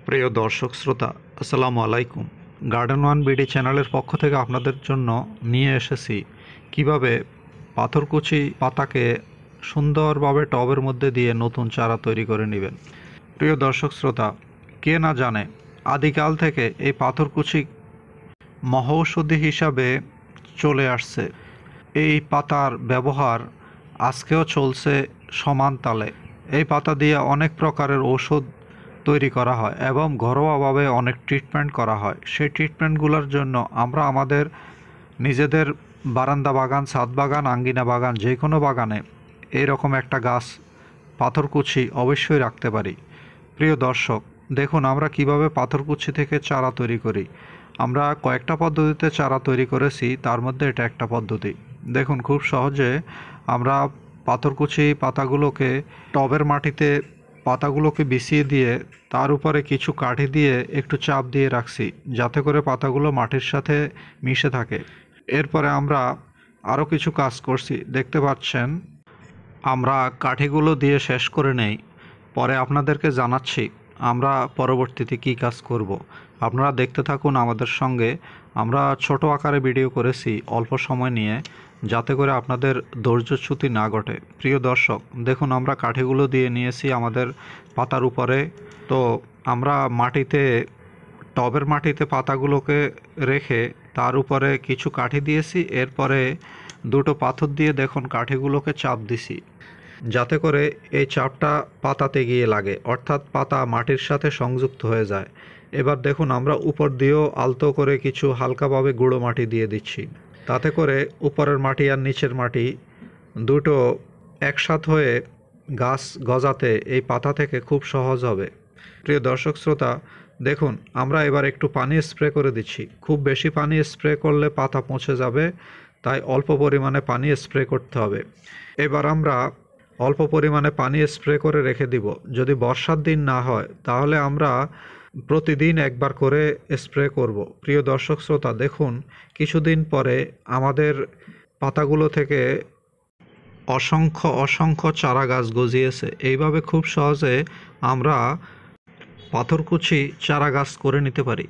প্রিয় দর্শক শ্রোতা, আসসালামু আলাইকুম। গার্ডেন ওয়ান বিডি চ্যানেলের পক্ষ থেকে আপনাদের জন্য নিয়ে এসেছি কিভাবে পাথরকুচি পাতাকে সুন্দরভাবে টবের মধ্যে দিয়ে নতুন চারা তৈরি করে নেবেন। প্রিয় দর্শক শ্রোতা, কে না জানে আদিকাল থেকে এই পাথরকুচি মহৌষধি হিসাবে চলে আসছে। এই পাতার ব্যবহার আজকেও চলছে সমান তালে। এই পাতা দিয়ে অনেক প্রকারের ঔষধ তৈরি করা হয় এবং ঘরোয়াভাবে অনেক ট্রিটমেন্ট করা হয়। সেই ট্রিটমেন্টগুলোর জন্য আমরা আমাদের নিজেদের বারান্দা বাগান, ছাদ বাগান, আঙ্গিনা বাগান, যে কোনো বাগানে এইরকম একটা গাছ পাথরকুচি অবশ্যই রাখতে পারি। প্রিয় দর্শক, দেখুন আমরা কিভাবে পাথরকুচি থেকে চারা তৈরি করি। আমরা কয়েকটা পদ্ধতিতে চারা তৈরি করেছি, তার মধ্যে এটা একটা পদ্ধতি। দেখুন খুব সহজে আমরা পাথরকুচি পাতাগুলোকে টবের মাটিতে পাতাগুলোকে বিছিয়ে দিয়ে তার উপরে কিছু কাঠি দিয়ে একটু চাপ দিয়ে রাখছি, যাতে করে পাতাগুলো মাটির সাথে মিশে থাকে। এরপরে আমরা আরও কিছু কাজ করছি, দেখতে পাচ্ছেন। আমরা কাঠিগুলো দিয়ে শেষ করে নেই, পরে আপনাদেরকে জানাচ্ছি আমরা পরবর্তীতে কি কাজ করব। আপনারা দেখতে থাকুন আমাদের সঙ্গে। আমরা ছোট আকারে ভিডিও করেছি অল্প সময় নিয়ে, যাতে করে আপনাদের ধৈর্যচ্যুতি না ঘটে। প্রিয় দর্শক, দেখুন আমরা কাঠিগুলো দিয়ে নিয়েছি আমাদের পাতার উপরে। তো আমরা মাটিতে, টবের মাটিতে পাতাগুলোকে রেখে তার উপরে কিছু কাঠি দিয়েছি। এরপরে দুটো পাথর দিয়ে দেখুন কাঠিগুলোকে চাপ দিছি, যাতে করে এই চাপটা পাতাতে গিয়ে লাগে, অর্থাৎ পাতা মাটির সাথে সংযুক্ত হয়ে যায়। এবার দেখুন আমরা উপর দিয়েও আলতো করে কিছু হালকাভাবে গুঁড়ো মাটি দিয়ে দিচ্ছি, তাতে করে উপরের মাটি আর নিচের মাটি দুটো একসাথ হয়ে গাছ গজাতে এই পাতা থেকে খুব সহজ হবে। প্রিয় দর্শক শ্রোতা, দেখুন আমরা এবার একটু পানি স্প্রে করে দিচ্ছি। খুব বেশি পানি স্প্রে করলে পাতা পচে যাবে, তাই অল্প পরিমাণে পানি স্প্রে করতে হবে। এবার আমরা অল্প পরিমাণে পানি স্প্রে করে রেখে দিব। যদি বর্ষার দিন না হয় তাহলে আমরা প্রতিদিন একবার করে স্প্রে করব। প্রিয় দর্শক শ্রোতা, দেখুন কিছুদিন পরে আমাদের পাতাগুলো থেকে অসংখ্য অসংখ্য চারা গাছ গজিয়েছে। এইভাবে খুব সহজে আমরা পাথরকুচি চারা গাছ করে নিতে পারি।